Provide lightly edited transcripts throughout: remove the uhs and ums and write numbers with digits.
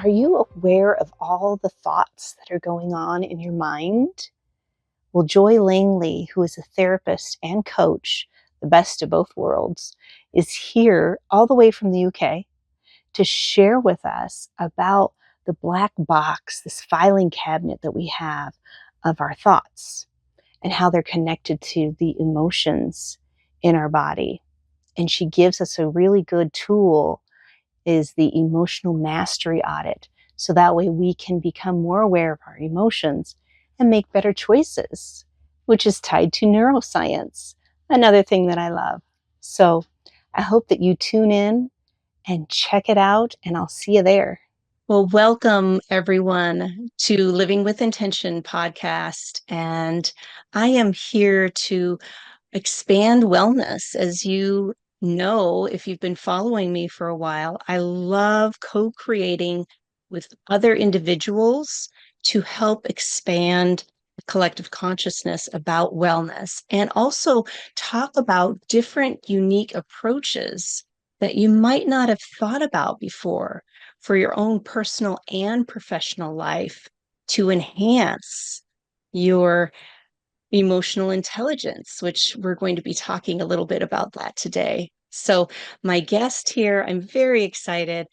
Are you aware of all the thoughts that are going on in your mind? Well, Joy Langley, who is a therapist and coach, the best of both worlds, is here all the way from the UK to share with us about the black box, this filing cabinet that we have of our thoughts and how they're connected to the emotions in our body. And she gives us a really good tool is the Emotional Mastery Audit. So that way we can become more aware of our emotions and make better choices, which is tied to neuroscience, another thing that I love. So I hope that you tune in and check it out, and I'll see you there. Well, welcome everyone to Living with Intention podcast. And I am here to expand wellness. As you know, if you've been following me for a while, I love co creating with other individuals to help expand the collective consciousness about wellness and also talk about different unique approaches that you might not have thought about before for your own personal and professional life to enhance your emotional intelligence, which we're going to be talking a little bit about that today. So, my guest here, I'm very excited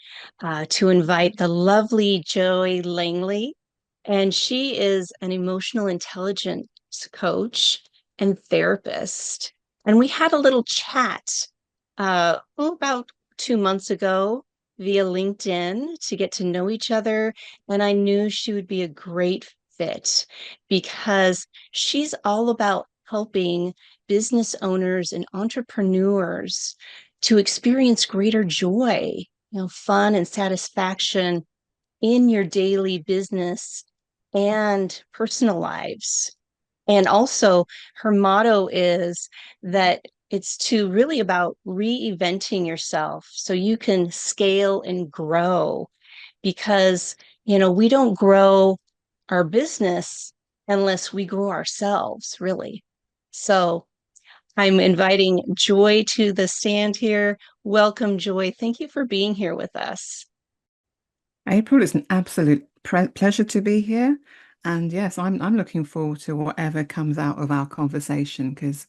to invite the lovely Joy Langley, and she is an emotional intelligence coach and therapist. And we had a little chat about 2 months ago via LinkedIn to get to know each other. And I knew she would be a great fit because she's all about helping business owners and entrepreneurs to experience greater joy, fun and satisfaction in your daily business and personal lives. And also, her motto is that it's to really about reinventing yourself so you can scale and grow because, we don't grow our business unless we grow ourselves, really. So I'm inviting Joy to the stand here. Welcome, Joy. Thank you for being here with us. April, it's an absolute pleasure to be here. And yes, I'm looking forward to whatever comes out of our conversation because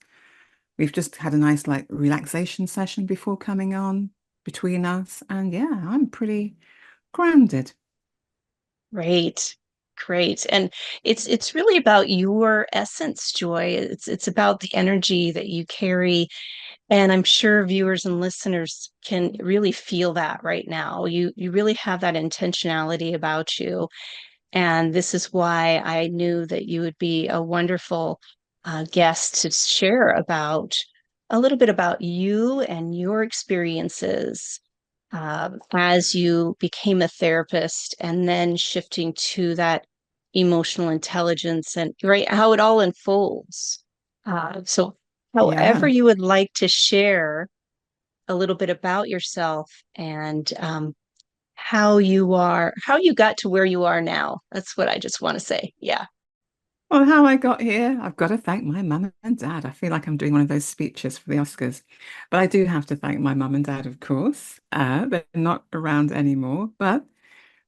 we've just had a nice like relaxation session before coming on between us. And yeah, I'm pretty grounded. Great. Great. And it's really about your essence, Joy. It's about the energy that you carry. And I'm sure viewers and listeners can really feel that right now. You really have that intentionality about you. And this is why I knew that you would be a wonderful guest to share about a little bit about you and your experiences as you became a therapist and then shifting to that emotional intelligence and right how it all unfolds. So, however, Yeah. you would like to share a little bit about yourself and how you got to where you are now. That's what I just want to say. Yeah. Well, how I got here, I've got to thank my mum and dad. I feel like I'm doing one of those speeches for the Oscars, but I do have to thank my mum and dad, of course. They're not around anymore, but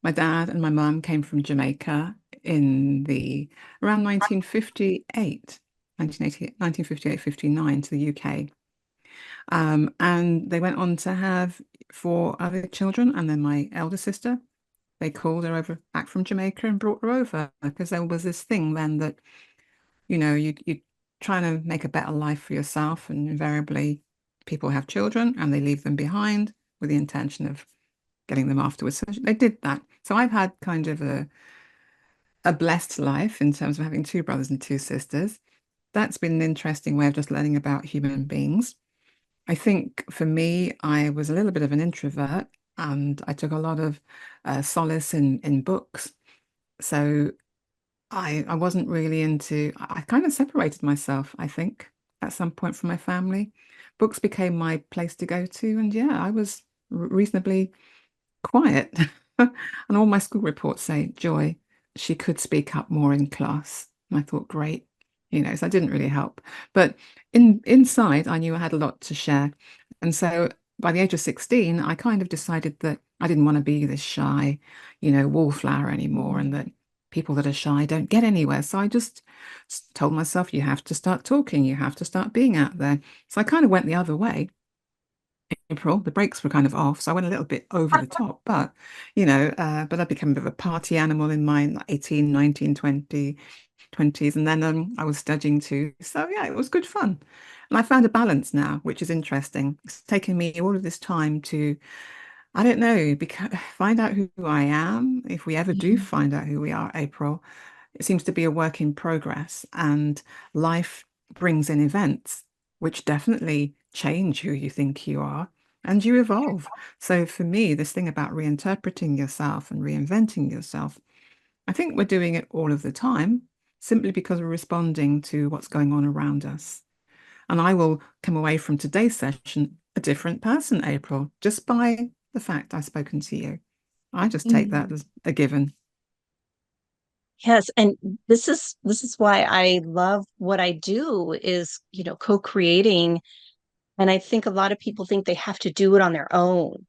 my dad and my mum came from Jamaica in the around 1958, 1980, 1958, 59 to the UK. And they went on to have four other children, and then my elder sister. They called her over back from Jamaica and brought her over because there was this thing then that, you trying to make a better life for yourself, and invariably people have children and they leave them behind with the intention of getting them afterwards. So they did that. So I've had kind of a blessed life in terms of having two brothers and two sisters. That's been an interesting way of just learning about human beings. I think for me, I was a little bit of an introvert and I took a lot of solace in books. So I wasn't really into, I kind of separated myself, I think, at some point from my family. Books became my place to go to. And yeah, I was reasonably quiet. And all my school reports say, Joy, she could speak up more in class. And I thought, great, so that didn't really help. But inside, I knew I had a lot to share. And so by the age of 16, I kind of decided that I didn't want to be this shy, wallflower anymore, Mm. and that people that are shy don't get anywhere. So I just told myself, you have to start talking, you have to start being out there. So I kind of went the other way. April, the brakes were kind of off, so I went a little bit over the top, but I became a bit of a party animal in my 18, 19, 20s, and then I was studying too. So yeah, it was good fun. And I found a balance now, which is interesting. It's taken me all of this time to, I don't know, find out who I am. If we ever do Mhm. find out who we are, April, it seems to be a work in progress, and life brings in events which definitely change who you think you are, and you evolve. So for me, this thing about reinterpreting yourself and reinventing yourself, I think we're doing it all of the time simply because we're responding to what's going on around us. And I will come away from today's session a different person, April, just by the fact I've spoken to you. I just take that Mm. as a given. Yes, and this is why I love what I do is, co-creating. And I think a lot of people think they have to do it on their own,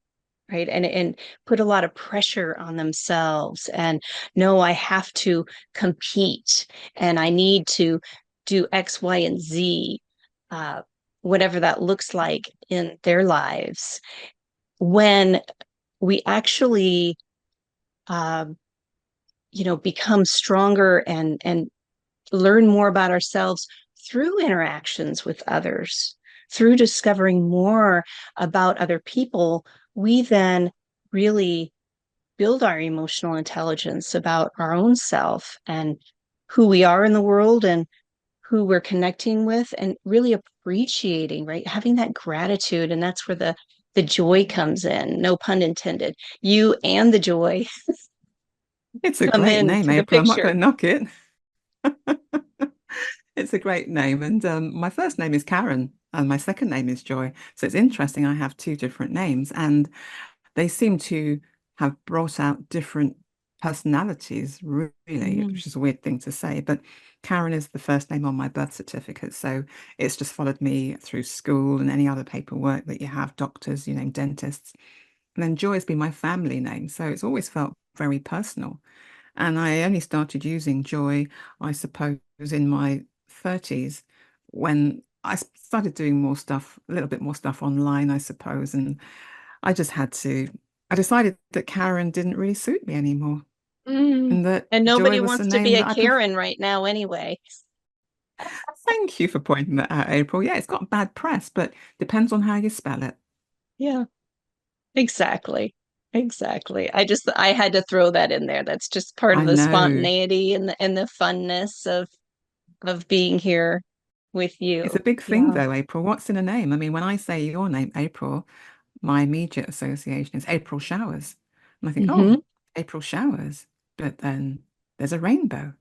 right? And put a lot of pressure on themselves. And no, I have to compete and I need to do X, Y, and Z, uh, whatever that looks like in their lives. When we actually, um, become stronger and learn more about ourselves through interactions with others, through discovering more about other people, we then really build our emotional intelligence about our own self and who we are in the world and who we're connecting with and really appreciating, right? Having that gratitude. And that's where the joy comes in, no pun intended. You and the joy It's a come great name, into the April. I'm not picture. going to knock it. It's a great name. And my first name is Karen, and my second name is Joy. So it's interesting. I have two different names, and they seem to have brought out different personalities, really, Mhm. which is a weird thing to say. But Karen is the first name on my birth certificate. So it's just followed me through school and any other paperwork that you have, doctors, dentists. And then Joy has been my family name. So it's always felt very personal. And I only started using Joy, I suppose, in my 30s when I started doing more stuff, a little bit more stuff online, I suppose. And I just had to, I decided that Karen didn't really suit me anymore Mm. and that And Joy nobody was the wants to be name a that I prefer. Karen right now anyway. Thank you for pointing that out, April. Yeah, it's got bad press, but depends on how you spell it. Yeah, exactly. Exactly. I had to throw that in there. That's just part of I the know. spontaneity and the funness of being here with It's a you. big thing, Yeah. though, April. What's in a name? I mean, when I say your name, April, my immediate association is April showers. And I think, oh, Hmm. April showers. But then there's a rainbow.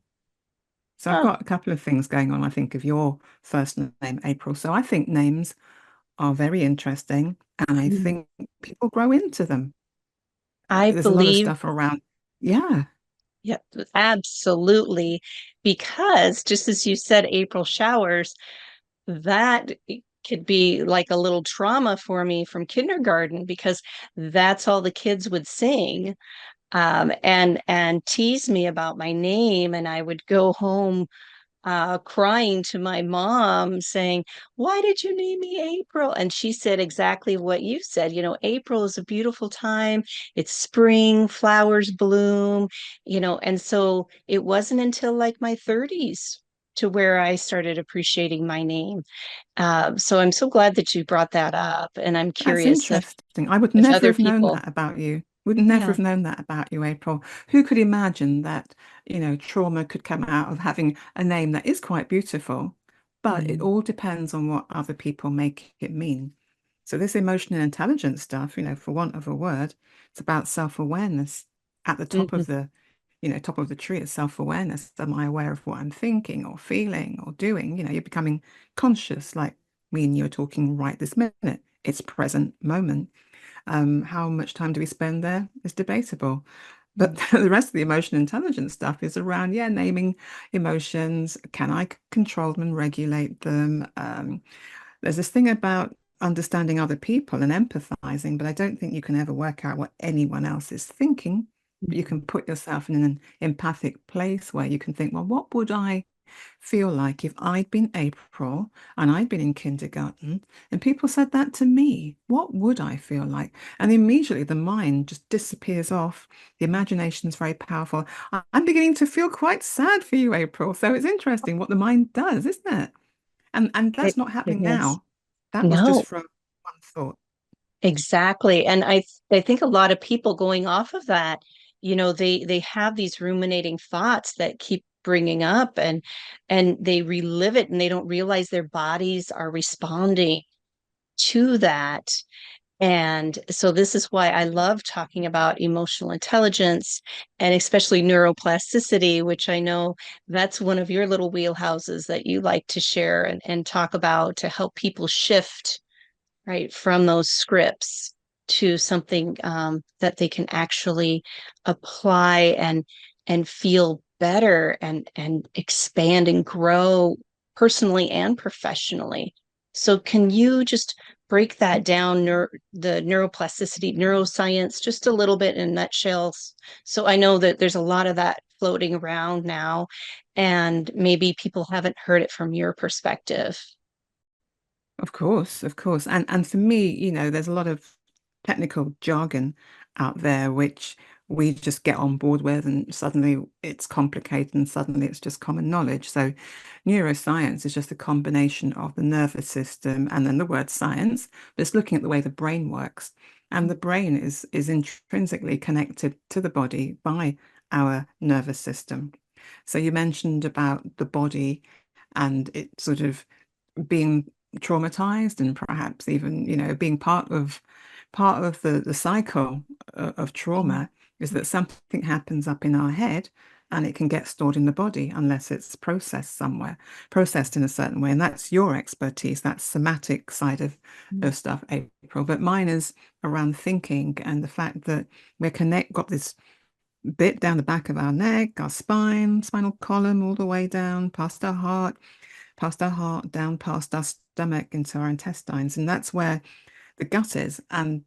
So I've Huh. got a couple of things going on, I think, of your first name, April. So I think names are very interesting. And I Mm. think people grow into them. I There's a lot of believe, stuff around. Yeah, yeah, absolutely. Because just as you said, April showers, that could be like a little trauma for me from kindergarten because that's all the kids would sing, and tease me about my name, and I would go home crying to my mom saying, "Why did you name me April?" And she said exactly what you said. April is a beautiful time. It's spring, flowers bloom, and so it wasn't until like my 30s to where I started appreciating my name. So I'm so glad that you brought that up. And I'm that's curious interesting. I would if never other have known people, that about you. Would never yeah. have known that about you, April. Who could imagine that, trauma could come out of having a name that is quite beautiful, but it Mm. all depends on what other people make it mean. So this emotional intelligence stuff, for want of a word, it's about self-awareness at the top Mhm. of top of the tree is self-awareness. Am I aware of what I'm thinking or feeling or doing? You're becoming conscious, like me and you are talking right this minute. It's present moment. How much time do we spend there is debatable. But Mm. the rest of the emotion intelligence stuff is around, yeah, naming emotions. Can I control them and regulate them? There's this thing about understanding other people and empathizing, but I don't think you can ever work out what anyone else is thinking. But you can put yourself in an empathic place where you can think, well, what would I feel like if I'd been April and I'd been in kindergarten and people said that to me? What would I feel like? And immediately the mind just disappears off. The imagination is very powerful. I'm beginning to feel quite sad for you, April. So it's interesting what the mind does, isn't it? And It, that's not it happening is. now. That was just No, from one thought. exactly. And I think a lot of people going off of that, they have these ruminating thoughts that keep bringing up, and they relive it, and they don't realize their bodies are responding to that. And so this is why I love talking about emotional intelligence, and especially neuroplasticity, which I know that's one of your little wheelhouses that you like to share and talk about to help people shift right from those scripts to something that they can actually apply and feel better and expand and grow personally and professionally. So can you just break that down, the neuroplasticity, neuroscience, just a little bit in nutshells? So I know that there's a lot of that floating around now, and maybe people haven't heard it from your perspective. Of course, of course. And for me, there's a lot of technical jargon out there which we just get on board with and suddenly it's complicated and suddenly it's just common knowledge. So neuroscience is just a combination of the nervous system and then the word science, but it's looking at the way the brain works. And the brain is intrinsically connected to the body by our nervous system. So you mentioned about the body and it sort of being traumatized and perhaps even, being part of the cycle of trauma is that something happens up in our head and it can get stored in the body unless it's processed in a certain way. And that's your expertise, that's somatic side of stuff, April. But mine is around thinking and the fact that got this bit down the back of our neck, our spinal column, all the way down past our heart, down past our stomach into our intestines. And that's where the gut is. And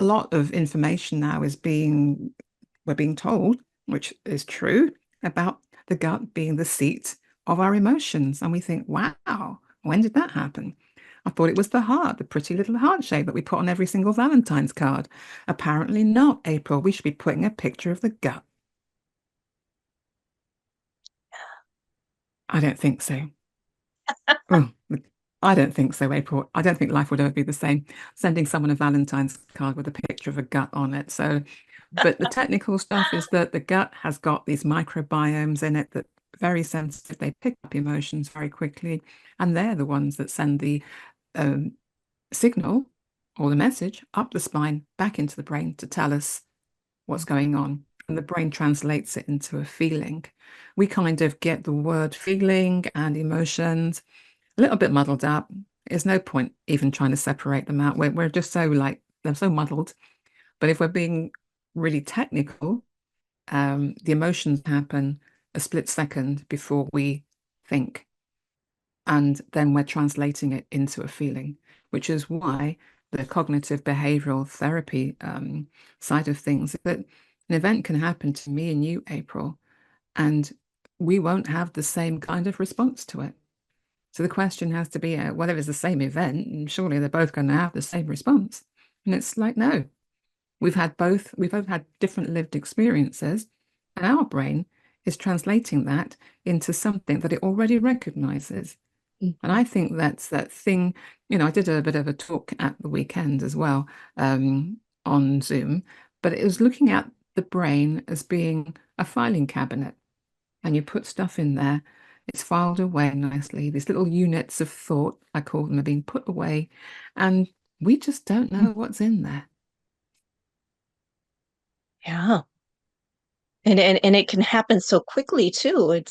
a lot of information now we're being told, which is true, about the gut being the seat of our emotions. And we think, wow, when did that happen? I thought it was the heart, the pretty little heart shape that we put on every single Valentine's card. Apparently not, April. We should be putting a picture of the gut. I don't think so. Oh, I don't think so, April. I don't think life would ever be the same. Sending someone a Valentine's card with a picture of a gut on it. So, but the technical stuff is that the gut has got these microbiomes in it that are very sensitive. They pick up emotions very quickly, and they're the ones that send the um, signal or the message up the spine back into the brain to tell us what's going on. And the brain translates it into a feeling. We kind of get the word feeling and emotions a little bit muddled up. There's no point even trying to separate them out. We're just so like they're so muddled. But if we're being really technical, the emotions happen a split second before we think. And then we're translating it into a feeling, which is why the cognitive behavioral therapy side of things, that an event can happen to me and you, April, and we won't have the same kind of response to it. So the question has to be, whether it's the same event, and surely they're both going to have the same response. And it's like, no, we've both had different lived experiences, and our brain is translating that into something that it already recognizes. And I think that's that thing, I did a bit of a talk at the weekend as well, on Zoom, but it was looking at the brain as being a filing cabinet and you put stuff in there. It's filed away nicely. These little units of thought, I call them, are being put away, and we just don't know what's in there. Yeah. And it can happen so quickly too.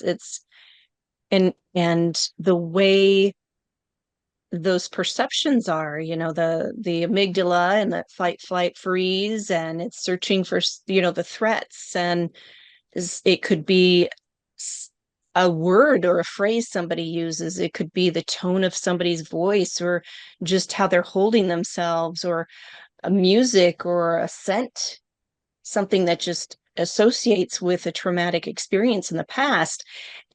And the way those perceptions are, the amygdala and that fight, flight, freeze, and it's searching for, the threats, and it could be a word or a phrase somebody uses. It could be the tone of somebody's voice, or just how they're holding themselves, or a music or a scent, something that just associates with a traumatic experience in the past.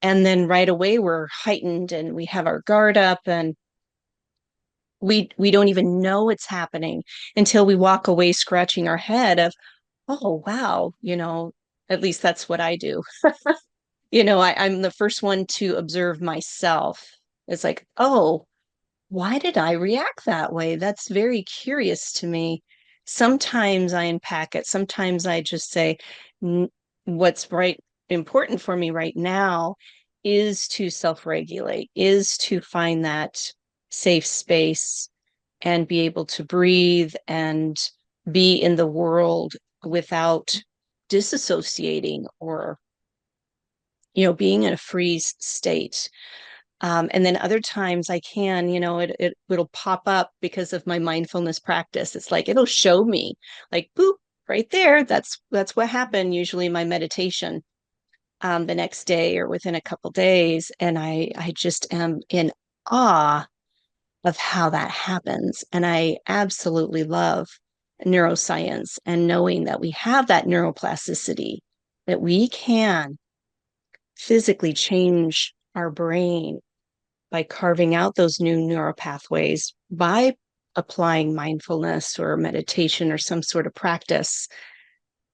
And then right away we're heightened and we have our guard up, and we don't even know it's happening until we walk away scratching our head of, oh wow, at least that's what I do. I'm the first one to observe myself. It's like, oh, why did I react that way? That's very curious to me. Sometimes I unpack it. Sometimes I just say, what's right important for me right now is to self-regulate, is to find that safe space and be able to breathe and be in the world without disassociating, or being in a freeze state. And then other times I can, it'll pop up because of my mindfulness practice. It's like it'll show me, like, boop, right there. That's what happened. Usually my meditation, the next day or within a couple days, and I just am in awe of how that happens. And I absolutely love neuroscience and knowing that we have that neuroplasticity, that we can physically change our brain by carving out those new neural pathways, by applying mindfulness or meditation or some sort of practice.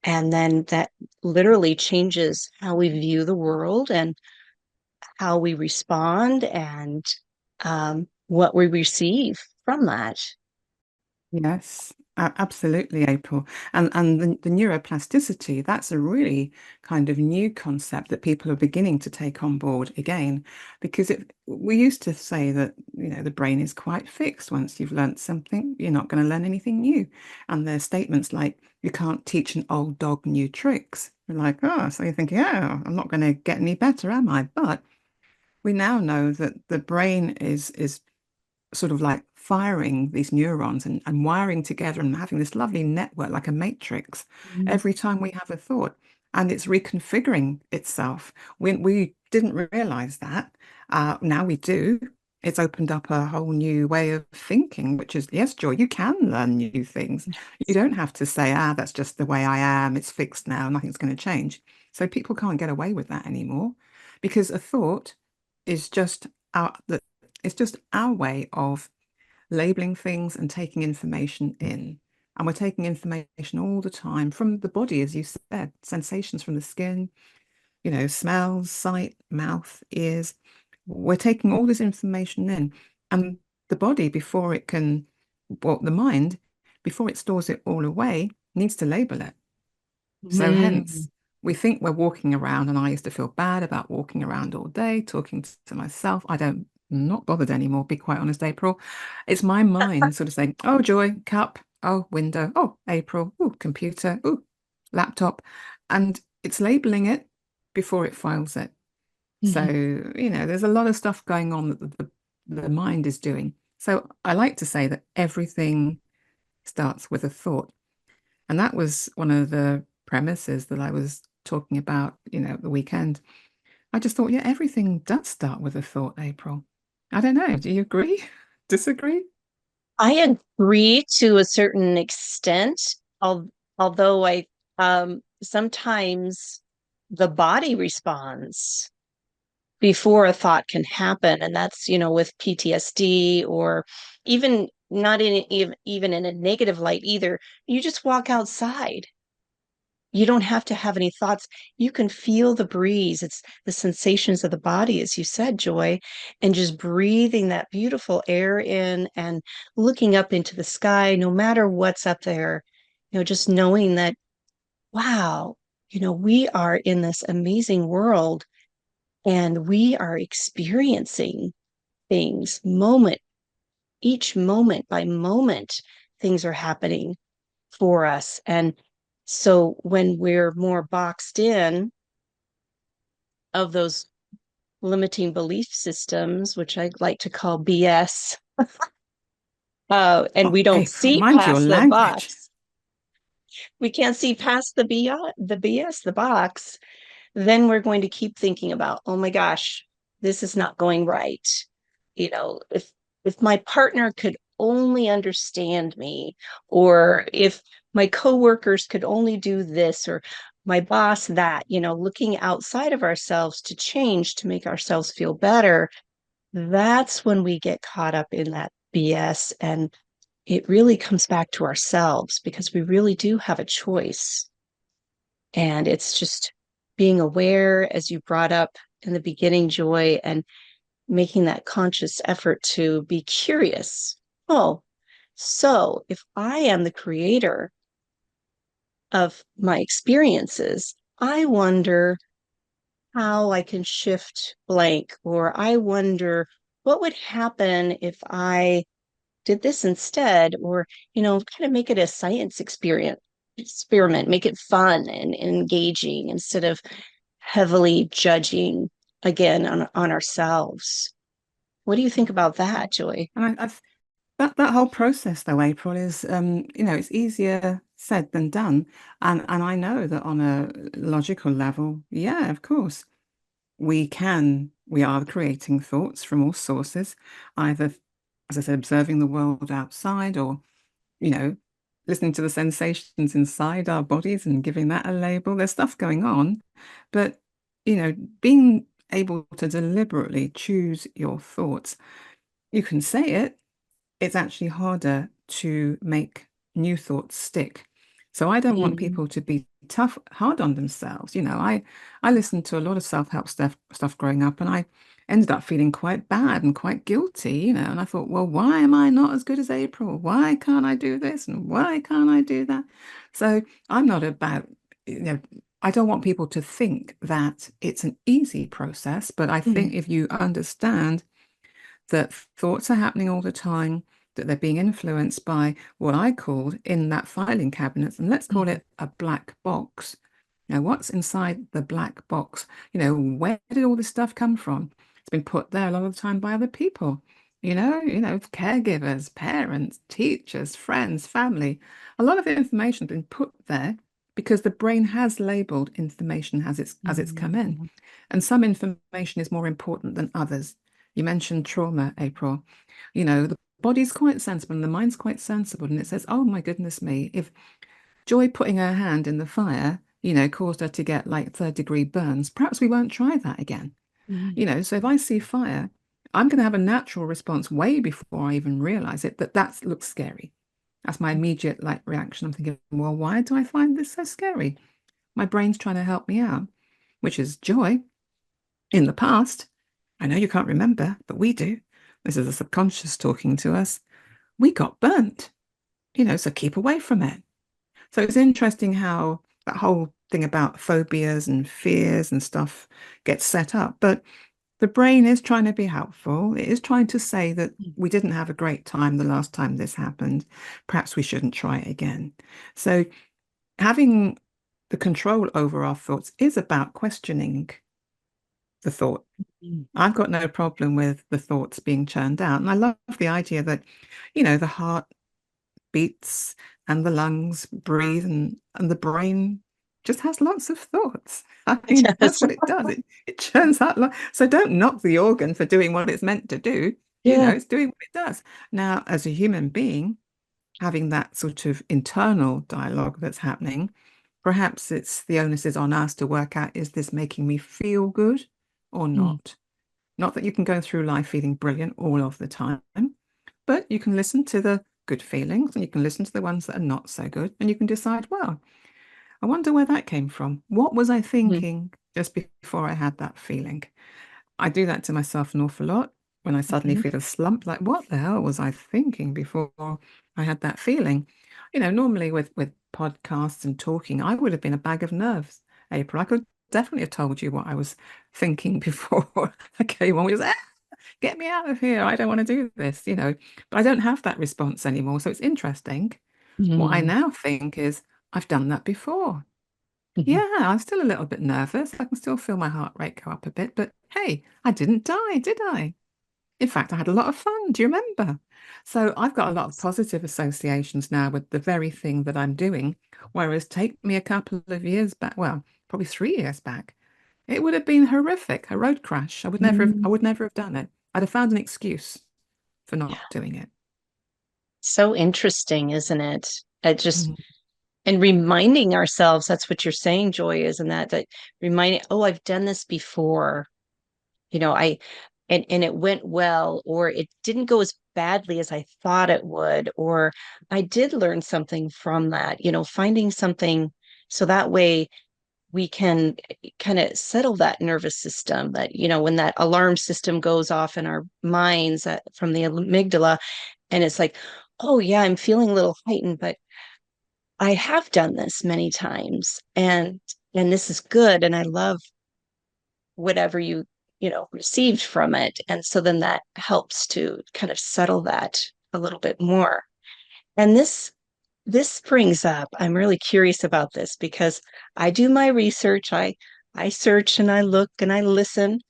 And then that literally changes how we view the world and how we respond, and what we receive from that. Yes, absolutely, April. And the neuroplasticity, that's a really kind of new concept that people are beginning to take on board again, because we used to say that, the brain is quite fixed. Once you've learnt something, you're not going to learn anything new. And there's statements like, you can't teach an old dog new tricks. You're like, oh, so you're thinking, oh, I'm not going to get any better, am I? But we now know that the brain is sort of like firing these neurons and wiring together and having this lovely network like a matrix Mhm. every time we have a thought. And it's reconfiguring itself. We didn't realize that. Now we do. It's opened up a whole new way of thinking, which is, yes, Joy, you can learn new things. You don't have to say, that's just the way I am. It's fixed now. Nothing's going to change. So people can't get away with that anymore, because a thought is just it's just our way of labeling things and taking information in. And we're taking information all the time from the body, as you said, sensations from the skin, smells, sight, mouth, ears. We're taking all this information in. And the body, the mind, before it stores it all away, needs to label it. So Mm. hence, we think we're walking around, and I used to feel bad about walking around all day, talking to myself. I'm not bothered anymore, be quite honest, April. It's my mind sort of saying, oh, Joy, cup, oh, window, oh, April, oh, computer, oh, laptop. And it's labeling it before it files it. So, Mhm. there's a lot of stuff going on that the mind is doing. So I like to say that everything starts with a thought. And that was one of the premises that I was talking about, at the weekend. I just thought, yeah, everything does start with a thought, April. I don't know. Do you agree? Disagree? I agree to a certain extent, although I sometimes the body responds before a thought can happen. And that's, with PTSD, or even not even in a negative light either. You just walk outside. You don't have to have any thoughts. You can feel the breeze. It's the sensations of the body, as you said, Joy, and just breathing that beautiful air in and looking up into the sky, no matter what's up there, just knowing that, wow, we are in this amazing world, and we are experiencing things each moment by moment, things are happening for us. And so when we're more boxed in of those limiting belief systems, which I like to call BS, and Oh, we don't April, see mind your past the language. box, we can't see past the BS, the box, then we're going to keep thinking about, oh my gosh, this is not going right. If my partner could only understand me, or if my coworkers could only do this, or my boss that, looking outside of ourselves to change, to make ourselves feel better, that's when we get caught up in that BS. And it really comes back to ourselves because we really do have a choice. And it's just being aware, as you brought up in the beginning, Joy, and making that conscious effort to be curious. Oh, so if I am the creator of my experiences, I wonder how I can shift blank, or I wonder what would happen if I did this instead, or, kind of make it a science experiment, make it fun and engaging instead of heavily judging again on ourselves. What do you think about that, Joy? And that whole process, though, April, is it's easier said than done. And I know that on a logical level, yeah, of course, we are creating thoughts from all sources, either, as I said, observing the world outside, or, you know, listening to the sensations inside our bodies and giving that a label. There's stuff going on, but being able to deliberately choose your thoughts, you can say it, it's actually harder to make new thoughts stick. So I don't want Mm, people to be tough, hard on themselves. I listened to a lot of self-help stuff growing up, and I ended up feeling quite bad and quite guilty, and I thought, well, why am I not as good as April? Why can't I do this? And why can't I do that? So I'm not about, I don't want people to think that it's an easy process, but I think mm, if you understand that thoughts are happening all the time, that they're being influenced by what I called in that filing cabinet, and let's call mm, it a black box. Now, what's inside the black box? Where did all this stuff come from? It's been put there a lot of the time by other people. Caregivers, parents, teachers, friends, family. A lot of information has been put there because the brain has labeled information as it's come in. mm, And some information is more important than others. You mentioned trauma, April. The body's quite sensible and the mind's quite sensible. And it says, oh my goodness me, if Joy putting her hand in the fire, caused her to get like third-degree burns, perhaps we won't try that again. mm, So if I see fire, I'm going to have a natural response way before I even realize it that looks scary. That's my immediate like reaction. I'm thinking, well, why do I find this so scary? My brain's trying to help me out, which is Joy. In the past, I know you can't remember, but we do. This is the subconscious talking to us. We got burnt, so keep away from it. So it's interesting how that whole thing about phobias and fears and stuff gets set up. But the brain is trying to be helpful. It is trying to say that mm, we didn't have a great time the last time this happened. Perhaps we shouldn't try it again. So having the control over our thoughts is about questioning the thought. mm. I've got no problem with the thoughts being churned out. And I love the idea that, the heart beats and the lungs breathe, and the brain just has lots of thoughts. I mean, that's Yes. what it does. It churns out. So don't knock the organ for doing what it's meant to do. Yeah. It's doing what it does. Now, as a human being, having that sort of internal dialogue that's happening, perhaps the onus is on us to work out, is this making me feel good or Mm, not? Not that you can go through life feeling brilliant all of the time, but you can listen to the good feelings and you can listen to the ones that are not so good, and you can decide, well, I wonder where that came from. What was I mm, thinking just before I had that feeling? I do that to myself an awful lot when I suddenly mhm, feel a slump, like, what the hell was I thinking before I had that feeling? Normally with podcasts and talking, I would have been a bag of nerves, April. I could definitely have told you what I was thinking before I came on, which was, get me out of here. I don't want to do this, But I don't have that response anymore. So it's interesting. What I mm, now think is, I've done that before. mhm. Yeah, I'm still a little bit nervous. I can still feel my heart rate go up a bit, but hey, I didn't die, did I? In fact, I had a lot of fun. Do you remember? So I've got a lot of Yes. positive associations now with the very thing that I'm doing. Whereas take me a couple of years back, well, probably 3 years back, It would have been horrific, a road crash. I Mm. would never have done it. I'd have found an excuse for not doing it. So interesting, isn't it? It just Mhm. and reminding ourselves, that's what you're saying, Joy, isn't that reminding, oh, I've done this before. I and it went well, or it didn't go as badly as I thought it would, or I did learn something from that, finding something so that way we can kind of settle that nervous system that, when that alarm system goes off in our minds from the amygdala, and it's like, oh yeah, I'm feeling a little heightened, but I have done this many times, and this is good, and I love whatever you received from it. And so then that helps to kind of settle that a little bit more. And this brings up, I'm really curious about this because I do my research. I search and I look and I listen.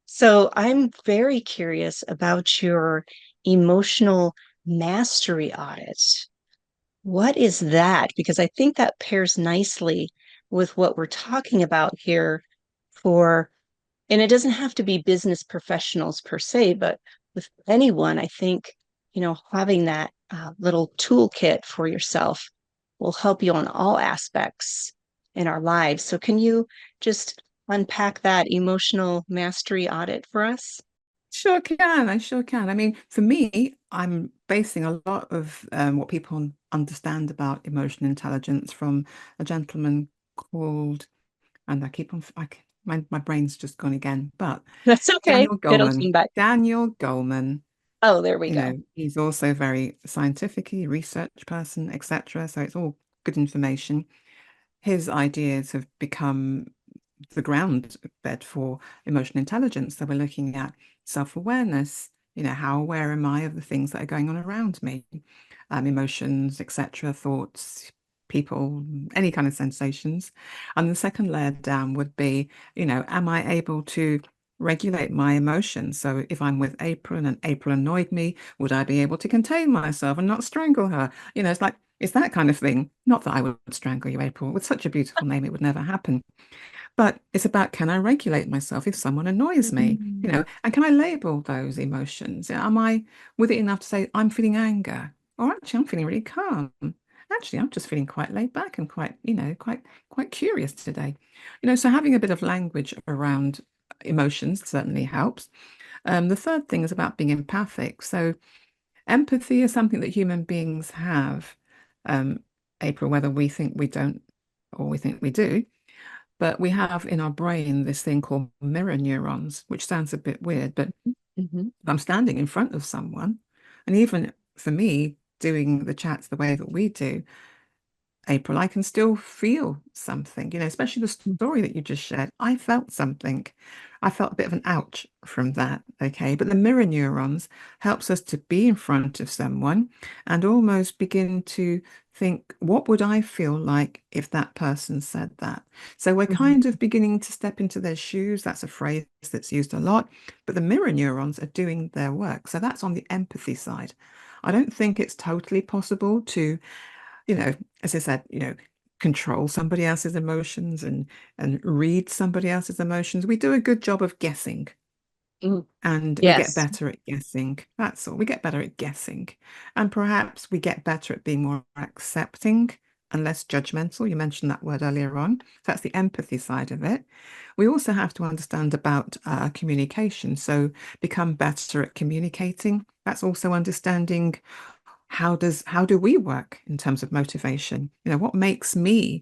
So I'm very curious about your emotional mastery audit. What is that? Because I think that pairs nicely with what we're talking about here for, and it doesn't have to be business professionals per se, but with anyone, I think, having that little toolkit for yourself will help you on all aspects in our lives. So, can you just unpack that emotional mastery audit for us? Sure can. I sure can. I mean, for me, I'm basing a lot of what people understand about emotional intelligence from a gentleman called, and I keep on, my brain's just gone again, but That's okay. Daniel It'll Goleman. come back. Daniel Goleman, Oh, there we go. he's also very scientific research person, etc. So it's all good information. His ideas have become the ground bed for emotional intelligence. So we're looking at self-awareness, how aware am I of the things that are going on around me, emotions, etc., thoughts, people, any kind of sensations. And the second layer down would be, am I able to regulate my emotions? So if I'm with April and April annoyed me, would I be able to contain myself and not strangle her? It's like, it's that kind of thing. Not that I would strangle you, April. With such a beautiful name, it would never happen. But it's about, can I regulate myself if someone annoys me? Mm. And can I label those emotions? Am I with it enough to say, I'm feeling anger? Or actually, I'm feeling really calm. Actually, I'm just feeling quite laid back and quite, quite curious today. So having a bit of language around emotions certainly helps. The third thing is about being empathic. So empathy is something that human beings have, um, April, whether we think we don't or we think we do. But we have in our brain this thing called mirror neurons, which sounds a bit weird, but Mhm. if I'm standing in front of someone, and even for me, doing the chats the way that we do, April, I can still feel something, especially the story that you just shared. I felt something. I felt a bit of an ouch from that. Okay. But the mirror neurons helps us to be in front of someone and almost begin to think, what would I feel like if that person said that? So we're Mhm. kind of beginning to step into their shoes. That's a phrase that's used a lot, but the mirror neurons are doing their work. So that's on the empathy side. I don't think it's totally possible to, you know, as I said, control somebody else's emotions and read somebody else's emotions. We do a good job of guessing Mm. and we get Yes. better at guessing. That's all. We get better at guessing. And perhaps we get better at being more accepting and less judgmental. You mentioned that word earlier on. So that's the empathy side of it. We also have to understand about communication. So become better at communicating. That's also understanding how do we work in terms of motivation? What makes me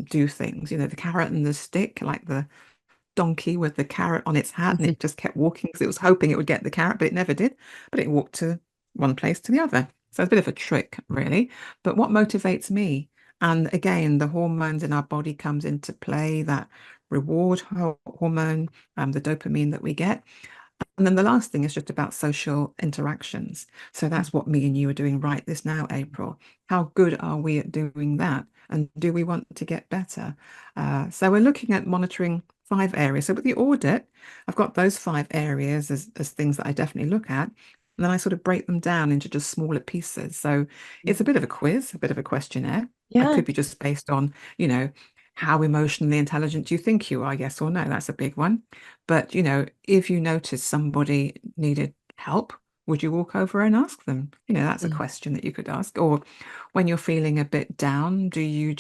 do things? The carrot and the stick, like the donkey with the carrot on its hat, and Mhm. it just kept walking because it was hoping it would get the carrot, but it never did. But it walked to one place to the other. So it's a bit of a trick, really. But what motivates me? And again, the hormones in our body comes into play, that reward hormone, the dopamine that we get. And then the last thing is just about social interactions. So that's what me and you are doing right this now, April. How good are we at doing that? And do we want to get better? So we're looking at monitoring 5 areas. So with the audit, I've got those 5 areas as things that I definitely look at. And then I sort of break them down into just smaller pieces. So it's a bit of a quiz, a bit of a questionnaire. I Yeah. could be just based on, you know, how emotionally intelligent do you think you are? Yes or no? That's a big one. But, if you notice somebody needed help, would you walk over and ask them? That's a Mm. question that you could ask. Or when you're feeling a bit down, do you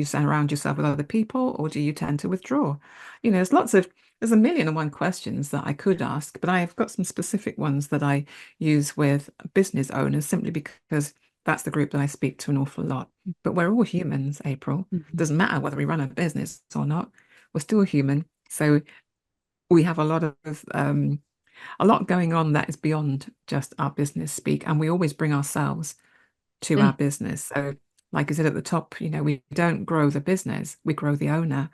surround yourself with other people or do you tend to withdraw? There's a million and one questions that I could ask, but I've got some specific ones that I use with business owners simply because that's the group that I speak to an awful lot. But we're all humans, April. Mhm. Doesn't matter whether we run a business or not. We're still human. So we have a lot going on that is beyond just our business speak, and we always bring ourselves to Mm. our business. So, like I said at the top, we don't grow the business, we grow the owner.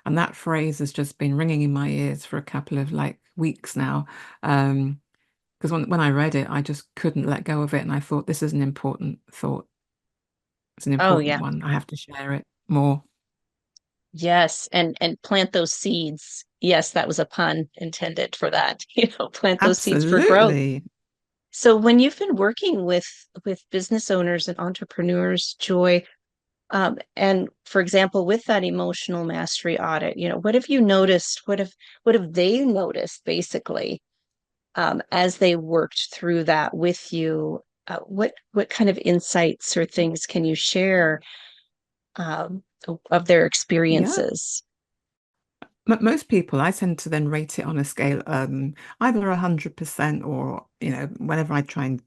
And that phrase has just been ringing in my ears for a couple of like weeks now. Because when I read it, I just couldn't let go of it. And I thought, this is an important thought. It's an Oh important yeah. one. I have to share it more. Yes, and plant those seeds. Yes, that was a pun intended for that. Plant those seeds for growth. Absolutely. So when you've been working with business owners and entrepreneurs, Joy, and for example, with that emotional mastery audit, what have you noticed? What have they noticed basically as they worked through that with you? What kind of insights or things can you share um, of their Yeah. experiences? Most people, I tend to then rate it on a scale, either 100% or, whenever I try and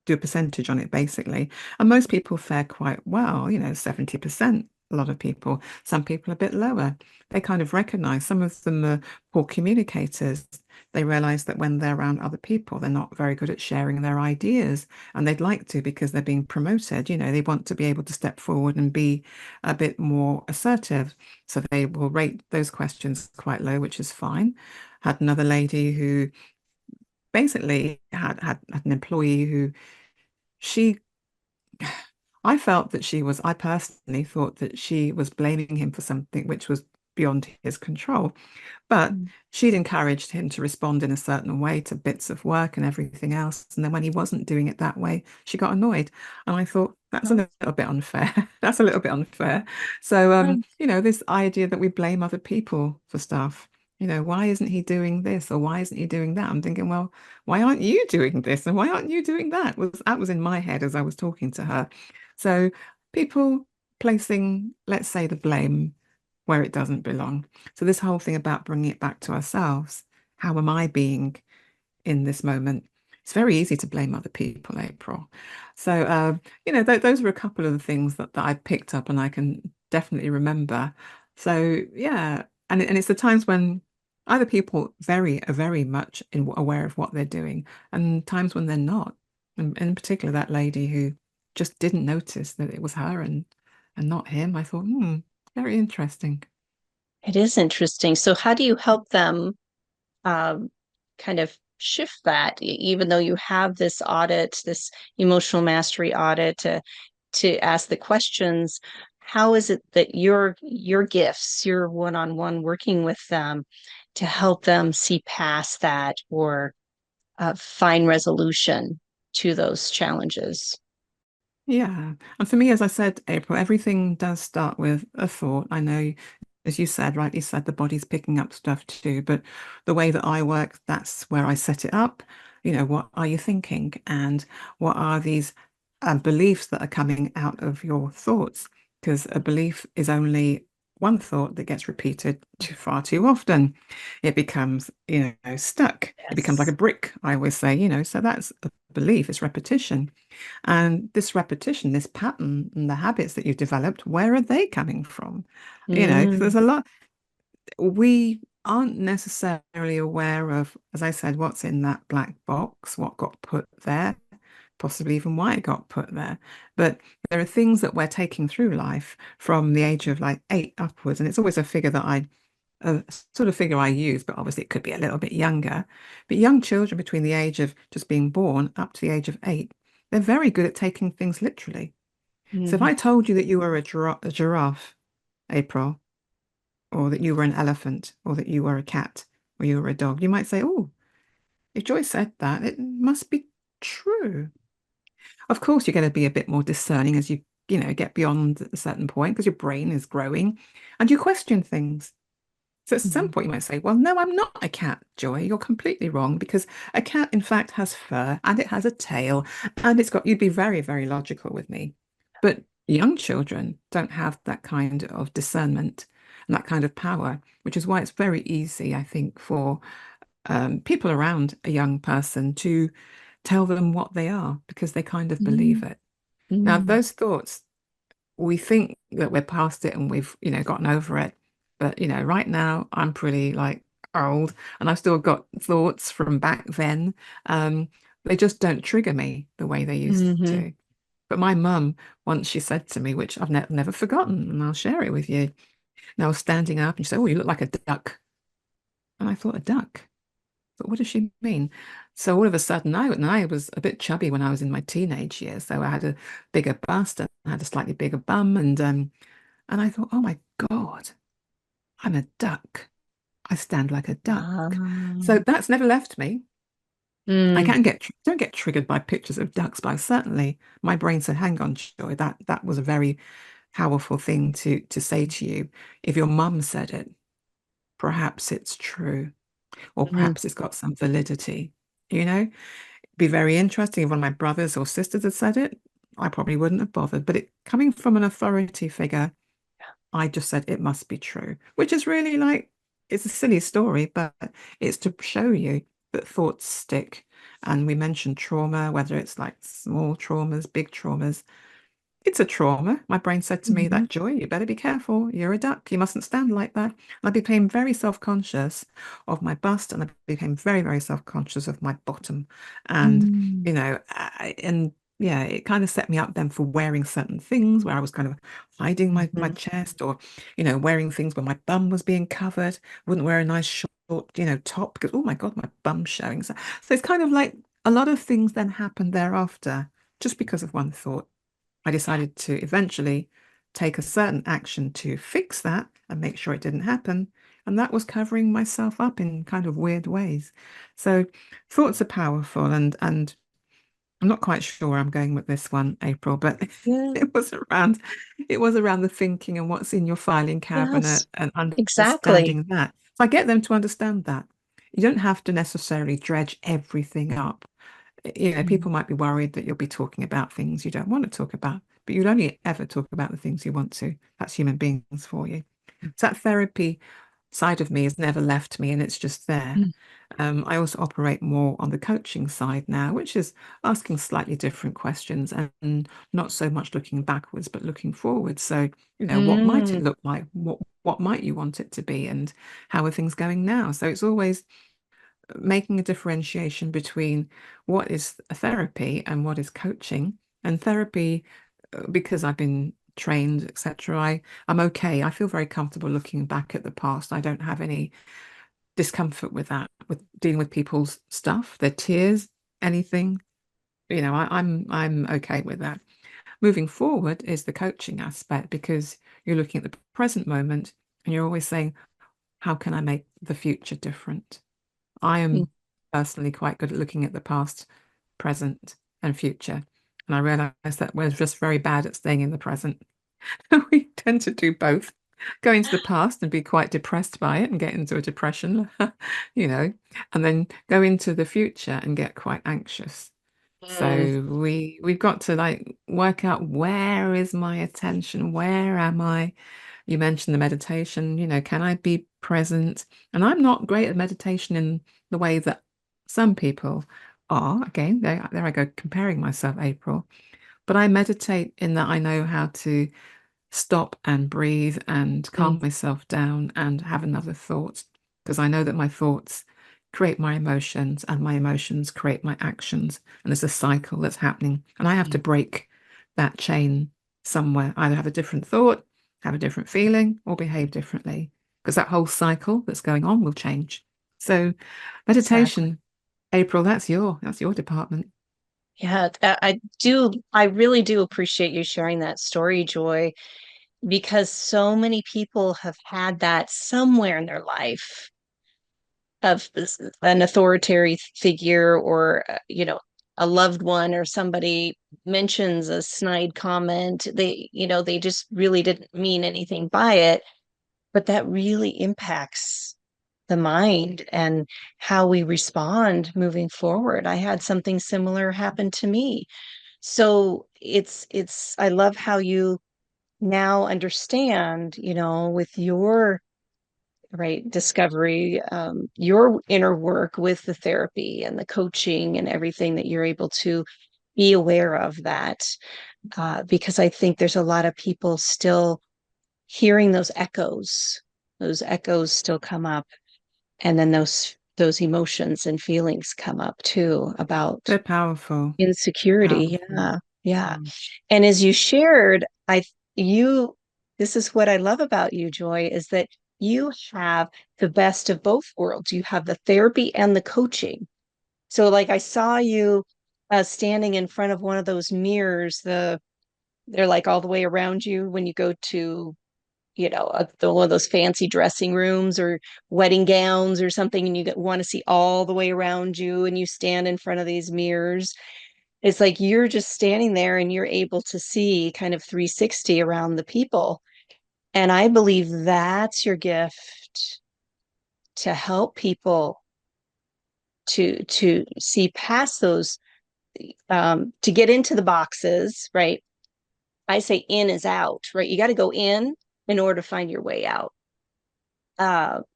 do a percentage on it basically. And most people fare quite well, 70%. A lot of people, some people a bit lower. They kind of recognize some of them are poor communicators. They realize that when they're around other people, they're not very good at sharing their ideas. And they'd like to because they're being promoted. They want to be able to step forward and be a bit more assertive. So they will rate those questions quite low, which is fine. Had another lady who basically had an employee who she I personally thought that she was blaming him for something which was beyond his control. But Mm. she'd encouraged him to respond in a certain way to bits of work and everything else. And then when he wasn't doing it that way, she got annoyed. And I thought, that's a Oh, little bit unfair. That's a little bit unfair. So, oh, this idea that we blame other people for stuff. Why isn't he doing this or why isn't he doing that? I'm thinking, well, why aren't you doing this and why aren't you doing that? That was in my head as I was talking to her. So people placing, let's say, the blame where it doesn't belong. So this whole thing about bringing it back to ourselves, how am I being in this moment? It's very easy to blame other people, April. So, those are a couple of the things that I picked up and I can definitely remember. So, yeah, and it's the times when either people are very much aware of what they're doing, and times when they're not. And in particular, that lady who just didn't notice that it was her and not him. I thought, very interesting. it is interesting. So how do you help them um, kind of shift that, even though you have this audit, this emotional mastery audit to ask the questions? How is it that your gifts, your one-on-one working with them to help them see past that or find resolution to those challenges? Yeah. And for me, as I said, April, everything does start with a thought. I know, as you said, rightly said, the body's picking up stuff too. But the way that I work, that's where I set it up. What are you thinking? And what are these beliefs that are coming out of your thoughts? Because a belief is only one thought that gets repeated far too often. It becomes, stuck. It becomes like a Yes. brick, I always say, so that's a belief, it's repetition. And this repetition, this pattern and the habits that you've developed, where are they coming from? Because Mm. there's a lot, we aren't necessarily aware of, as I said, what's in that black box, what got put there, possibly even why it got put there. But there are things that we're taking through life from the age of like 8 upwards. And it's always a figure that a sort of figure I use, but obviously it could be a little bit younger. But young children between the age of just being born up to the age of 8, they're very good at taking things literally. So if Mhm. I told you that you were a giraffe, April, or that you were an elephant, or that you were a cat, or you were a dog, you might say, oh, if Joyce said that, it must be true. Of course, you're going to be a bit more discerning as you get beyond a certain point because your brain is growing and you question things. So at some Mhm. point you might say, well, no, I'm not a cat, Joy. You're completely wrong because a cat, in fact, has fur and it has a tail and you'd be very, very logical with me. But young children don't have that kind of discernment and that kind of power, which is why it's very easy, I think, for people around a young person to tell them what they are because they kind of believe Mm. it. Now, Mm. those thoughts, we think that we're past it and we've, gotten over it. But, right now I'm pretty like old and I've still got thoughts from back then. Um, they just don't trigger me the way they used Mhm. to. But my mum, once she said to me, which I've never forgotten, and I'll share it with you. And I was standing up and she said, oh, you look like a duck. And I thought, a duck? But what does she mean? So all of a sudden, I was a bit chubby when I was in my teenage years. So I had a bigger bust and I had a slightly bigger bum. And I thought, oh my God, I'm a duck. I stand like a duck. So Um, that's never left me. I mm. don't get triggered by pictures of ducks, but certainly my brain said, hang on, Joy, that was a very powerful thing to say to you. If your mum said it, perhaps it's true, or Mhm. perhaps it's got some validity. You know, be very interesting if one of my brothers or sisters had said it. I probably wouldn't have bothered. But it coming from an authority figure, I just said it must be true, which is really like it's a silly story, but it's to show you that thoughts stick. And we mentioned trauma, whether it's like small traumas, big traumas. It's a trauma. My brain said to me Mhm. that, Joy, you better be careful. You're a duck. You mustn't stand like that. And I became very self-conscious of my bust and I became very, very self-conscious of my bottom. And, Mm. and yeah, it kind of set me up then for wearing certain things where I was kind of hiding my Mhm. chest or, wearing things where my bum was being covered. Wouldn't wear a nice short, top because, oh my God, my bum's showing. So it's kind of like a lot of things then happened thereafter just because of one thought. I decided to eventually take a certain action to fix that and make sure it didn't happen. And that was covering myself up in kind of weird ways. So thoughts are powerful and I'm not quite sure where I'm going with this one, April, but Yeah. it was around it was around the thinking and what's in your filing Yes. cabinet and Exactly. understanding that. So I get them to understand that. You don't have to necessarily dredge everything up. Mm. People might be worried that you'll be talking about things you don't want to talk about, but you'll only ever talk about the things you want to. That's human beings for you. So that therapy side of me has never left me and it's just there. Mm. I also operate more on the coaching side now, which is asking slightly different questions and not so much looking backwards, but looking forward. So, what might it Mm. look like? What might you want it to be? And how are things going now? So it's always making a differentiation between what is therapy and what is coaching. And therapy, because I've been trained, etc., I'm okay. I feel very comfortable looking back at the past. I don't have any discomfort with that, with dealing with people's stuff, their tears, anything. I'm okay with that. Moving forward is the coaching aspect because you're looking at the present moment and you're always saying, how can I make the future different? I Mm. am personally quite good at looking at the past, present, and future. And I realized that we're just very bad at staying in the present. We tend to do both. Go into the past and be quite depressed by it and get into a depression, you know, and then go into the future and get quite anxious. Mm. So we've got to like work out where is my attention? Where am I? You mentioned the meditation, can I be present? And I'm not great at meditation in the way that some people are. Again, there I go, comparing myself, April. But I meditate in that I know how to stop and breathe and calm Mm. myself down and have another thought because I know that my thoughts create my emotions and my emotions create my actions. And there's a cycle that's happening. And I have to Mm. break that chain somewhere, either have a different thought, have a different feeling, or behave differently because that whole cycle that's going on will change. So Exactly. meditation, April, that's your department. Yeah, I do. I really do appreciate you sharing that story, Joy, because so many people have had that somewhere in their life of an authoritarian figure or, a loved one or somebody mentions a snide comment, they just really didn't mean anything by it, but that really impacts the mind and how we respond moving forward. I had something similar happen to me. So I love how you now understand, with your right discovery, your inner work with the therapy and the coaching and everything, that you're able to be aware of that. Because I think there's a lot of people still hearing those echoes still come up, and then those emotions and feelings come up too about They're powerful, insecurity. powerful. Yeah, yeah. Mm. And as you shared, you this is what I love about you, Joy, is that you have the best of both worlds. You have the therapy and the coaching. So like I saw you standing in front of one of those mirrors, they're like all the way around you when you go to, one of those fancy dressing rooms or wedding gowns or something, and you want to see all the way around you, and you stand in front of these mirrors. It's like you're just standing there and you're able to see kind of 360 around the people. And I believe that's your gift, to help people to see past those, to get into the boxes, right? I say in is out, right? You got to go in order to find your way out.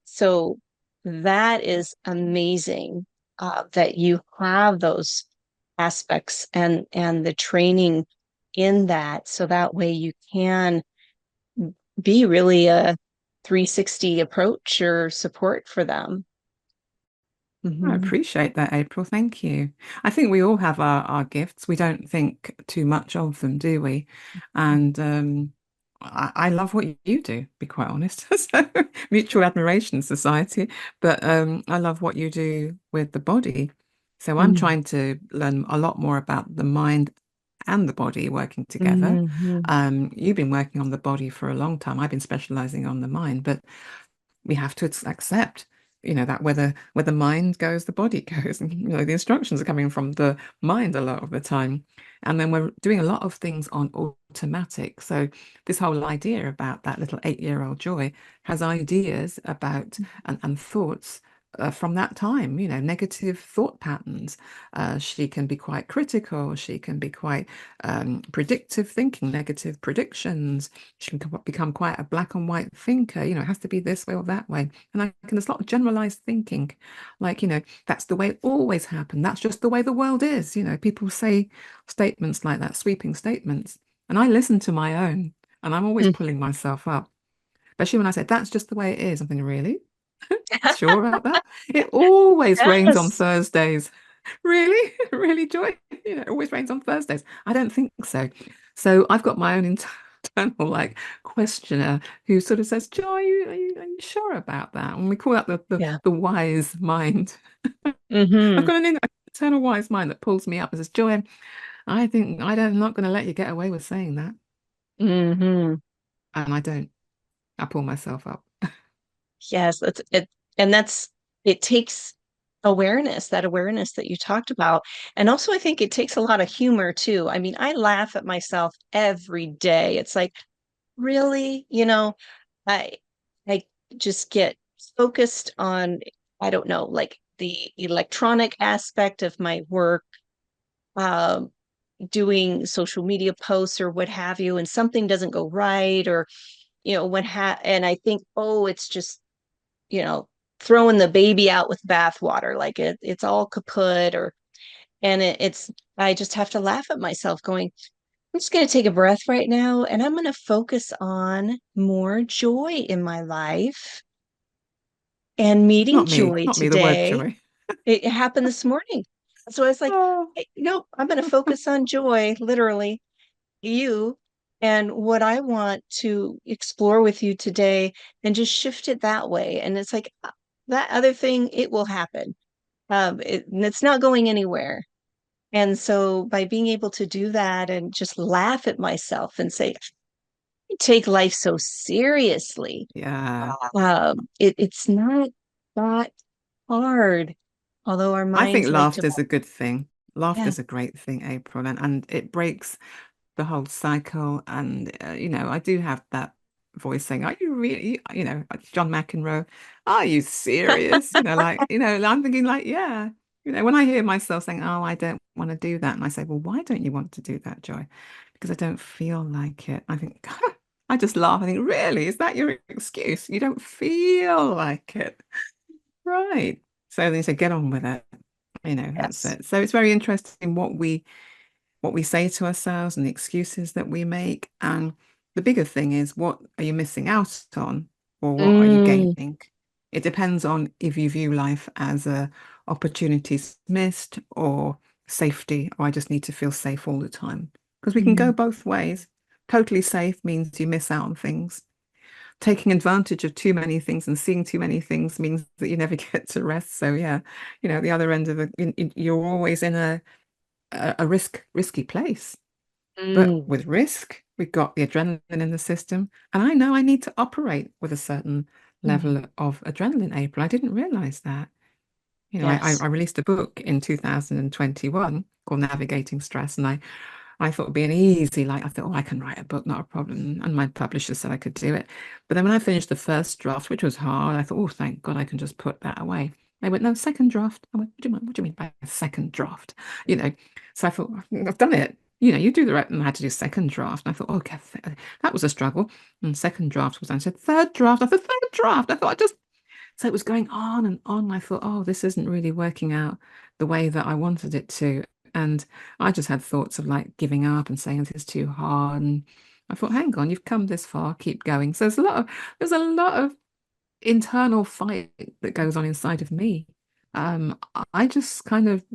So that is amazing, that you have those aspects and the training in that, so that way you can be really a 360 approach or support for them. I Hmm. appreciate that, April. Thank you. I think we all have our gifts. We don't think too much of them, do we? And I love what you do, to be quite honest. So mutual admiration society. But I love what you do with the body. So I'm Mm-hmm. trying to learn a lot more about the mind and the body working together. Mm-hmm. You've been working on the body for a long time. I've been specializing on the mind, but we have to accept, that where the mind goes, the body goes. And, the instructions are coming from the mind a lot of the time. And then we're doing a lot of things on automatic. So this whole idea about that little 8-year-old Joy has ideas about and thoughts from that time, negative thought patterns. She can be quite critical. She can be quite predictive thinking, negative predictions. She can become quite a black and white thinker. It has to be this way or that way. And there's a lot of generalized thinking, like, that's the way it always happened. That's just the way the world is. People say statements like that, sweeping statements. And I listen to my own, and I'm always pulling myself up, especially when I say, that's just the way it is. I'm thinking, really? Sure about that? It always rains on Yes. Thursdays. Really? Really, Joy? It always rains on Thursdays. I don't think so. So I've got my own internal like questioner who sort of says, Joy, are you sure about that? And we call that Yeah. the wise mind. I've Mm-hmm. got an internal wise mind that pulls me up and says, Joy, I think I'm not going to let you get away with saying that. Mm-hmm. And I don't. I pull myself up. Yes, that's it. And it takes awareness, that awareness that you talked about. And also, I think it takes a lot of humor too. I mean, I laugh at myself every day. It's like, really, I, I just get focused on, I don't know, like the electronic aspect of my work, um, doing social media posts or what have you, and something doesn't go right, or, and I think, oh, it's just, you know, throwing the baby out with bathwater, like it's all kaput, or and it's I just have to laugh at myself going, I'm just going to take a breath right now and I'm going to focus on more joy in my life and meeting joy Not me, the word today. Joy. It happened this morning. So I was like, Oh. hey, nope, I'm going to focus on joy, literally, you, and what I want to explore with you today, and just shift it that way. And it's like, that other thing, it will happen. And it's not going anywhere. And so by being able to do that and just laugh at myself and say, I take life so seriously. Yeah. It's not that hard, although our I think minds like to. laughter's a good thing. Laughter Yeah. is a great thing, April, and it breaks the whole cycle. And I do have that voice saying, "Are you really?" Like John McEnroe, "Are you serious?" I'm thinking like, yeah. When I hear myself saying, "Oh, I don't want to do that," and I say, "Well, why don't you want to do that, Joy?" Because I don't feel like it. I think I just laugh. I think, really, is that your excuse? You don't feel like it, right? So they say, get on with it. That's Yes. it. So it's very interesting what we say to ourselves and the excuses that we make. And the bigger thing is, what are you missing out on, or what are you Mm, gaining? It depends on if you view life as a opportunities missed or safety, or I just need to feel safe all the time. Because we can go mm, both ways. Totally safe means you miss out on things. Taking advantage of too many things and seeing too many things means that you never get to rest. So yeah, the other end of you're always in a risky place. But mm. with risk, we've got the adrenaline in the system. And I know I need to operate with a certain Mhm. level of adrenaline, April. I didn't realize that. I Yes. released a book in 2021 called Navigating Stress, and I thought it'd be an easy, like, I thought, oh, I can write a book, not a problem. And my publisher said I could do it. But then when I finished the first draft, which was hard, I thought, oh, thank God I can just put that away. They went, no, second draft. I went, what do you mean by a second draft? You know, so I thought, I've done it. You do the right, and I had to do second draft. And I thought, okay, that was a struggle. And second draft was done. I said, third draft. I thought, third draft. I thought, I just so it was going on and on. I thought, oh, this isn't really working out the way that I wanted it to. And I just had thoughts of like giving up and saying this is too hard. And I thought, hang on, you've come this far, keep going. So there's a lot of internal fight that goes on inside of me. I just kind of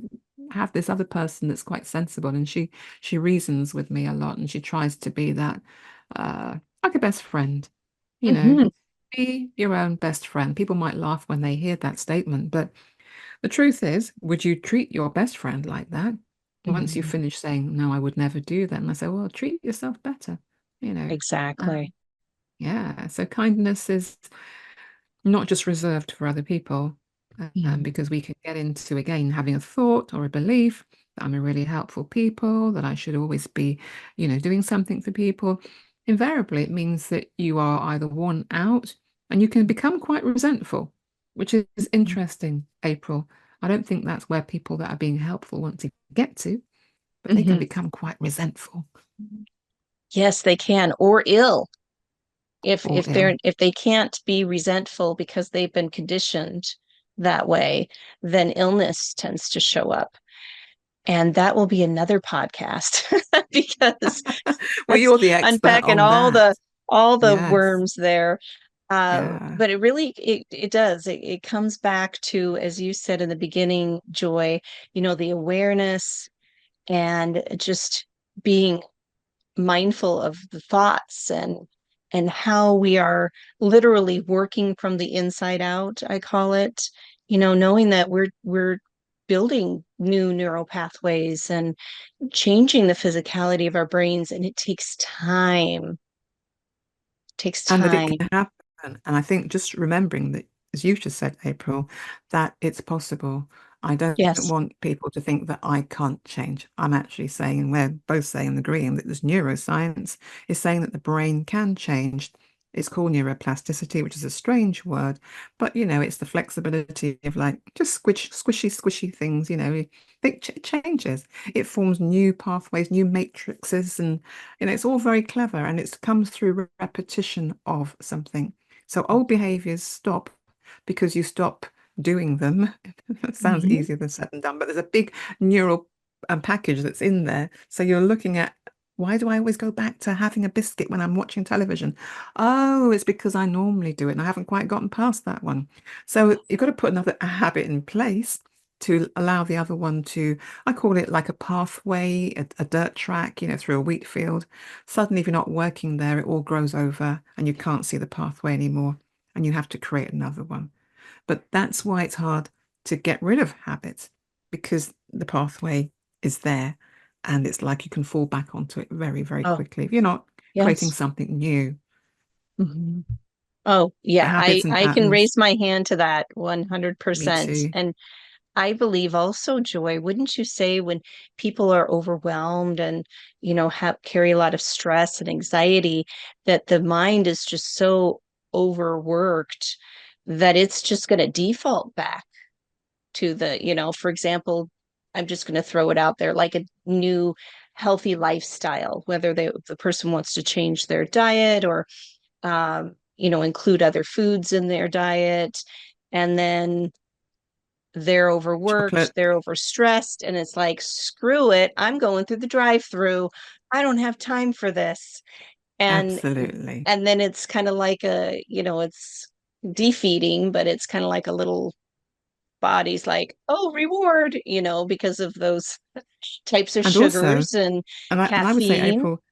have this other person that's quite sensible, and she reasons with me a lot, and she tries to be that like a best friend, you know. Mhm. Be your own best friend. People might laugh when they hear that statement, but the truth is, would you treat your best friend like that? Once you Mhm. finish saying, no, I would never do that. And I say, well, treat yourself better, you know. Exactly. Yeah. So kindness is not just reserved for other people, Mhm. because we can get into, again, having a thought or a belief that I'm a really helpful people, that I should always be, doing something for people. Invariably, it means that you are either worn out and you can become quite resentful, which is interesting, April. I don't think that's where people that are being helpful want to get to, but they can Mhm. become quite resentful Yes, they can, or ill. If or if they're ill. if they can't be resentful because they've been conditioned that way, then illness tends to show up. And that will be another podcast because Well, that's you're the expert unpacking on that. all the Yes. worms there. Yeah. But it does. It comes back to, as you said in the beginning, Joy, the awareness and just being mindful of the thoughts and how we are literally working from the inside out, I call it, knowing that we're building new neural pathways and changing the physicality of our brains, and it takes time. It takes And that it time. can happen. And I think just remembering that, as you just said, April, that it's possible. I don't Yes. want people to think that I can't change. I'm actually saying, and we're both saying and agreeing that this neuroscience is saying that the brain can change. It's called neuroplasticity, which is a strange word, but it's the flexibility of like just squishy things, it changes. It forms new pathways, new matrices, and it's all very clever, and it comes through repetition of something. So old behaviors stop because you stop doing them. It sounds Mhm. easier than said and done, but there's a big neural package that's in there. So you're looking at, why do I always go back to having a biscuit when I'm watching television? Oh, it's because I normally do it and I haven't quite gotten past that one. So you've got to put another habit in place to allow the other one to, I call it like a pathway, a dirt track, through a wheat field. Suddenly, if you're not working there, it all grows over and you can't see the pathway anymore, and you have to create another one. But that's why it's hard to get rid of habits, because the pathway is there and it's like you can fall back onto it very, very Oh, quickly if you're not creating yes. something new. Mhm. Oh, But yeah, I habits and I can patterns, raise my hand to that me 100%. too. And I believe also, Joy, wouldn't you say when people are overwhelmed and, have carry a lot of stress and anxiety, that the mind is just so overworked that it's just going to default back to for example, I'm just going to throw it out there, like a new healthy lifestyle, whether the person wants to change their diet or, include other foods in their diet. And then they're overworked, Chocolate, they're overstressed, and it's like, screw it, I'm going through the drive-through. I don't have time for this. And absolutely. and then it's kind of like it's defeating, but it's kind of like a little body's like, oh, reward, because of those types of And also, sugars and and I would say, caffeine. April,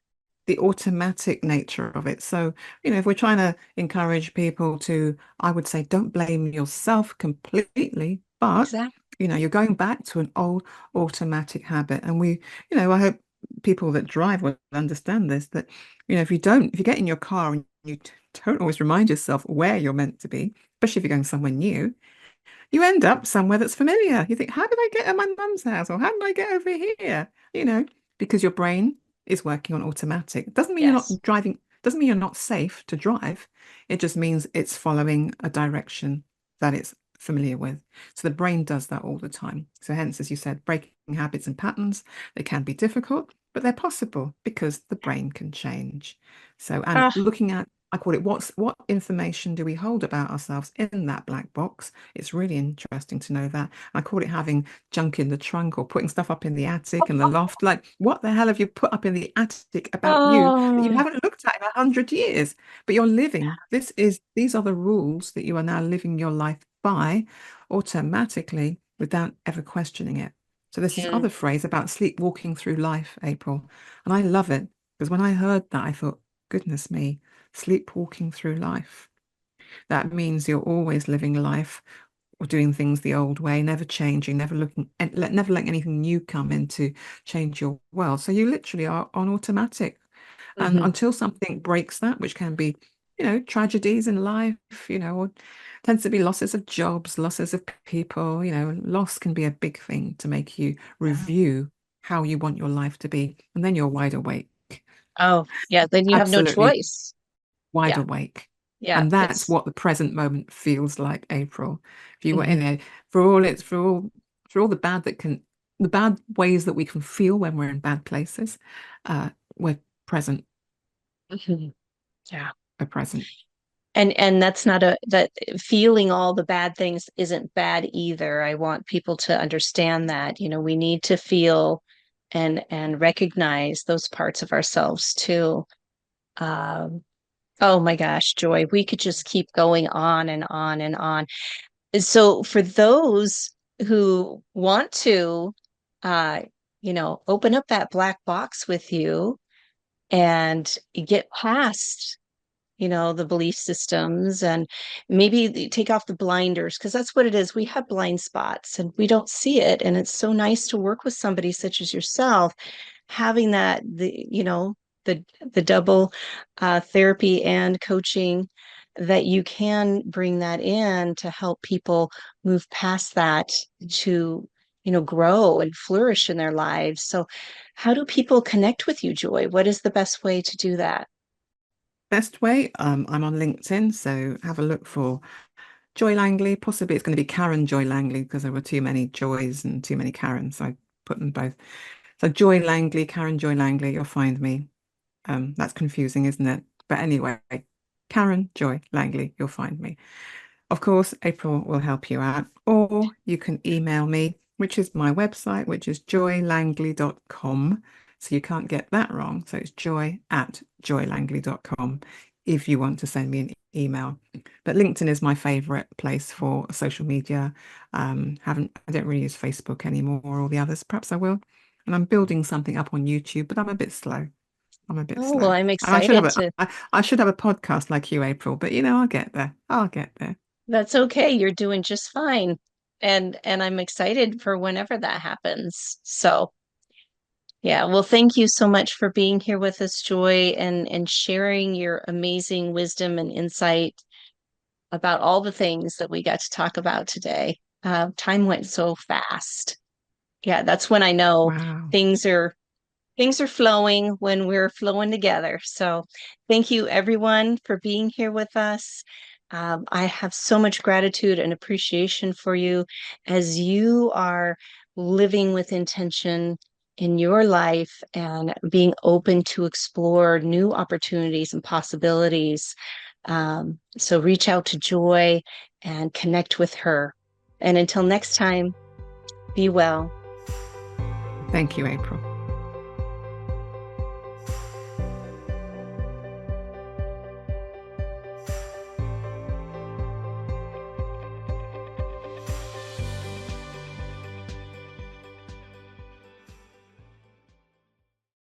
the automatic nature of it. So, if we're trying to encourage people to, I would say, don't blame yourself completely, but, Exactly. you're going back to an old automatic habit. And I hope people that drive will understand this, that, if you get in your car and you don't always remind yourself where you're meant to be, especially if you're going somewhere new, you end up somewhere that's familiar. You think, how did I get at my mum's house? Or how did I get over here? You know, because your brain is working on automatic. Doesn't mean you're Yes. not driving, doesn't mean you're not safe to drive. It just means it's following a direction that it's familiar with. So the brain does that all the time. So hence, as you said, breaking habits and patterns, they can be difficult, but they're possible because the brain can change. So, and Ah, looking at, I call it, what information do we hold about ourselves in that black box? It's really interesting to know that. I call it having junk in the trunk or putting stuff up in the attic and the loft. Like, what the hell have you put up in the attic about you that you oh, haven't looked at in 100 years? But you're living. These are the rules that you are now living your life by automatically without ever questioning it. So there's this mm, other phrase about sleepwalking through life, April, and I love it because when I heard that, I thought, goodness me, sleepwalking through life. That means you're always living life or doing things the old way, never changing, never looking, and never letting anything new come in to change your world. So you literally are on automatic. And mhm. until something breaks that, which can be, tragedies in life, or tends to be losses of jobs, losses of people, loss can be a big thing to make you review how you want your life to be. And then you're wide awake, Oh, yeah, then you have no absolutely choice. wide Yeah, awake. yeah, And that's it's what the present moment feels like, April. If you were in mhm, it, for all the bad ways that we can feel when we're in bad places, we're present, mhm, yeah. we're present. And that's not that feeling all the bad things isn't bad either. I want people to understand that, we need to feel and recognize those parts of ourselves too. Um, oh my gosh, Joy, we could just keep going on and on and on. So for those who want to uh, open up that black box with you and get past the belief systems and maybe take off the blinders because that's what it is. We have blind spots and we don't see it. And it's so nice to work with somebody such as yourself, having the double therapy and coaching that you can bring that in to help people move past that to grow and flourish in their lives. So how do people connect with you, Joy? What is the best way to do that? Best way, I'm on LinkedIn, so have a look for Joy Langley. Possibly it's going to be Karen Joy Langley because there were too many Joys and too many Karens. So I put them both. So Joy Langley, Karen Joy Langley, you'll find me. That's confusing, isn't it? But anyway, Karen Joy Langley, you'll find me. Of course, April will help you out, or you can email me, which is my website, which is joylangley.com. So you can't get that wrong. So it's joy@joylangley.com if you want to send me an email. But LinkedIn is my favorite place for social media. I don't really use Facebook anymore or all the others. Perhaps I will. And I'm building something up on YouTube, but I'm a bit slow. I'm a bit Oh, well, slow. I'm And I should have excited to. I should have a podcast like you, April, but I'll get there. I'll get there. That's okay. You're doing just fine. And I'm excited for whenever that happens. So, yeah, well, thank you so much for being here with us, Joy, and sharing your amazing wisdom and insight about all the things that we got to talk about today. time went so fast. Yeah, that's when I know Wow. things are things are flowing when we're flowing together. So thank you everyone for being here with us. I have so much gratitude and appreciation for you as you are living with intention in your life and being open to explore new opportunities and possibilities. So reach out to Joy and connect with her. And until next time, be well. Thank you, April.